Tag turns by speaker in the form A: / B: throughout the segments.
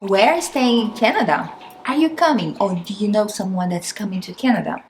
A: Where is staying in Canada? Are you coming or do you know someone that's coming to Canada?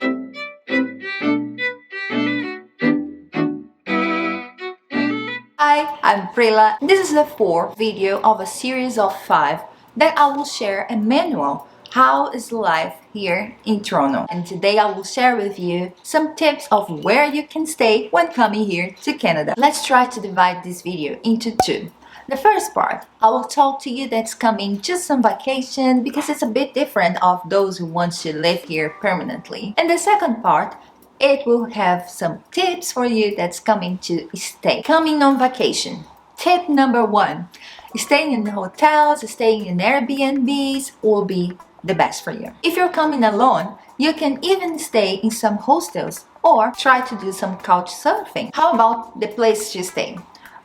A: Hi, I'm Prila. This is the fourth video of a series of 5 that I will share a manual. How is life here in Toronto? And today I will share with you some tips of where you can stay when coming here to Canada. Let's try to divide this video into 2. The first part, I will talk to you that's coming just on vacation because it's a bit different of those who want to live here permanently. And the second part, it will have some tips for you that's coming to stay, coming on vacation. Tip number 1, staying in hotels, staying in Airbnbs will be the best for you. If you're coming alone, you can even stay in some hostels or try to do some couch surfing. How about the place to stay?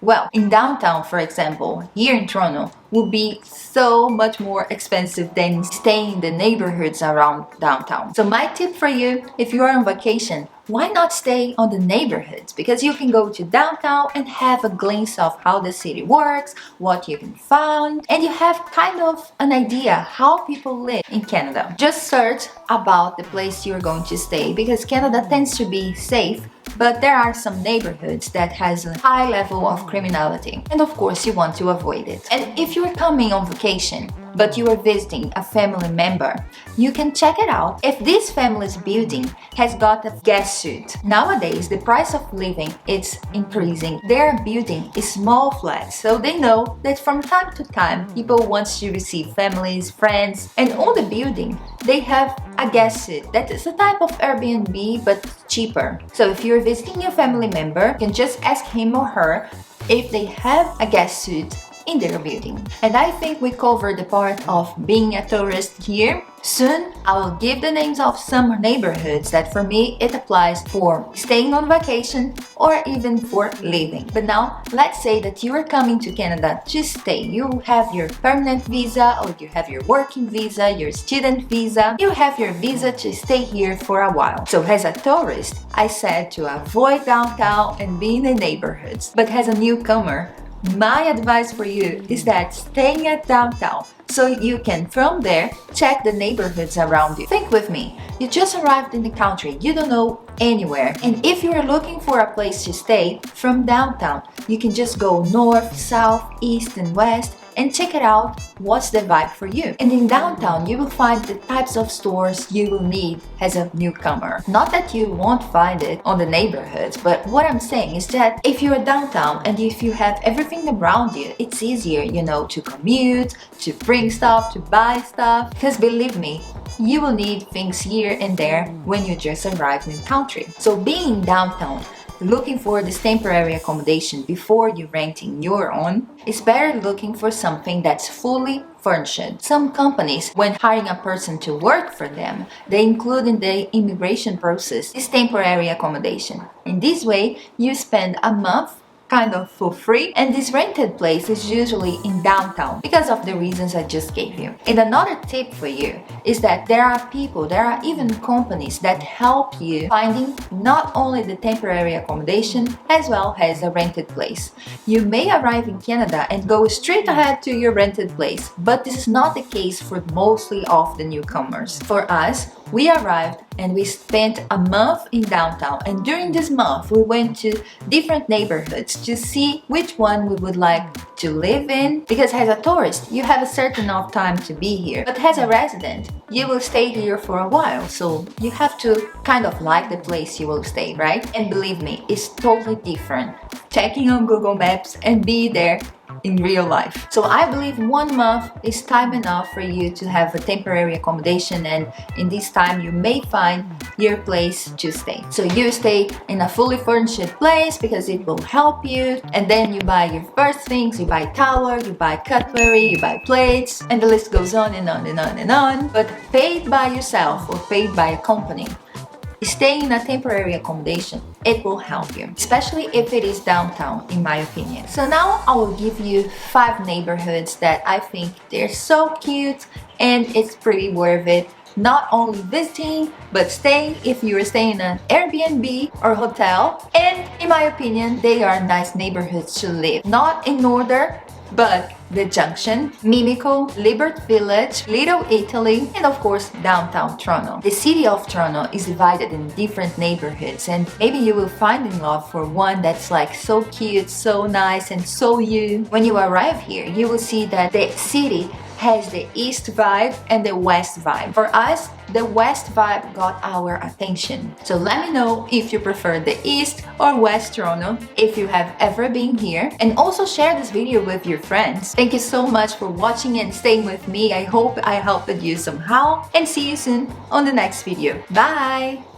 A: Well, in downtown, for example, here in Toronto, would be so much more expensive than staying in the neighborhoods around downtown. So my tip for you, if you are on vacation, why not stay on the neighborhoods? Because you can go to downtown and have a glimpse of how the city works, what you can find, and you have kind of an idea how people live in Canada. Just search about the place you're going to stay because Canada tends to be safe, but there are some neighborhoods that has a high level of criminality, and of course you want to avoid it. And if you're coming on vacation but you are visiting a family member, you can check it out if this family's building has got a gas suit. Nowadays the price of living is increasing. They're building small flats, so they know that from time to time people want to receive families, friends, and on the building they have a gas suit. That is a type of Airbnb but cheaper. So if you're visiting your family member, you can just ask him or her if they have a gas suit in their building. And I think we covered the part of being a tourist here. Soon I will give the names of some neighborhoods that for me it applies for staying on vacation or even for living. But now let's say that you are coming to Canada to stay. You have your permanent visa or you have your working visa, your student visa. You have your visa to stay here for a while. So as a tourist, I said to avoid downtown and be in the neighborhoods. But as a newcomer, my advice for you is that staying at downtown so you can from there check the neighborhoods around you. Think with me, you just arrived in the country, you don't know anywhere, and if you are looking for a place to stay from downtown, you can just go north, south, east and west and check it out what's the vibe for you. And in downtown you will find the types of stores you will need as a newcomer. Not that you won't find it on the neighborhoods, but what I'm saying is that if you're downtown and if you have everything around you, it's easier, to commute, to bring stuff, to buy stuff, because believe me, you will need things here and there when you just arrived in the country. So being downtown, looking for this temporary accommodation before you renting your own, it's better looking for something that's fully furnished. Some companies, when hiring a person to work for them, they include in the immigration process this temporary accommodation. In this way, you spend a month kind of for free, and this rented place is usually in downtown because of the reasons I just gave you. And another tip for you is that there are even companies that help you finding not only the temporary accommodation as well as a rented place. You may arrive in Canada and go straight ahead to your rented place, but this is not the case for mostly of the newcomers. For us, we arrived and we spent a month in downtown, and during this month we went to different neighborhoods to see which one we would like to live in, because as a tourist you have a certain amount of time to be here, but as a resident you will stay here for a while, so you have to kind of like the place you will stay, right? And believe me, it's totally different checking on Google Maps and be there in real life. So I believe 1 month is time enough for you to have a temporary accommodation, and in this time you may find your place to stay. So you stay in a fully furnished place because it will help you, and then you buy your first things, you buy towel, you buy cutlery, you buy plates, and the list goes on and on and on and on. But paid by yourself or paid by a company, staying in a temporary accommodation, it will help you, especially if it is downtown, in my opinion. So now I will give you 5 neighborhoods that I think they're so cute and it's pretty worth it. Not only visiting, but staying if you are staying in an Airbnb or hotel. And in my opinion, they are nice neighborhoods to live. Not in order, but the Junction, Mimico, Liberty Village, Little Italy, and of course downtown Toronto. The city of Toronto is divided in different neighborhoods, and maybe you will find in love for one that's like so cute, so nice, and so you. When you arrive here, you will see that the city has the east vibe and the west vibe. For us, the west vibe got our attention. So let me know if you prefer the east or west Toronto, if you have ever been here, and also share this video with your friends. Thank you so much for watching and staying with me. I hope I helped you somehow, and see you soon on the next video. Bye!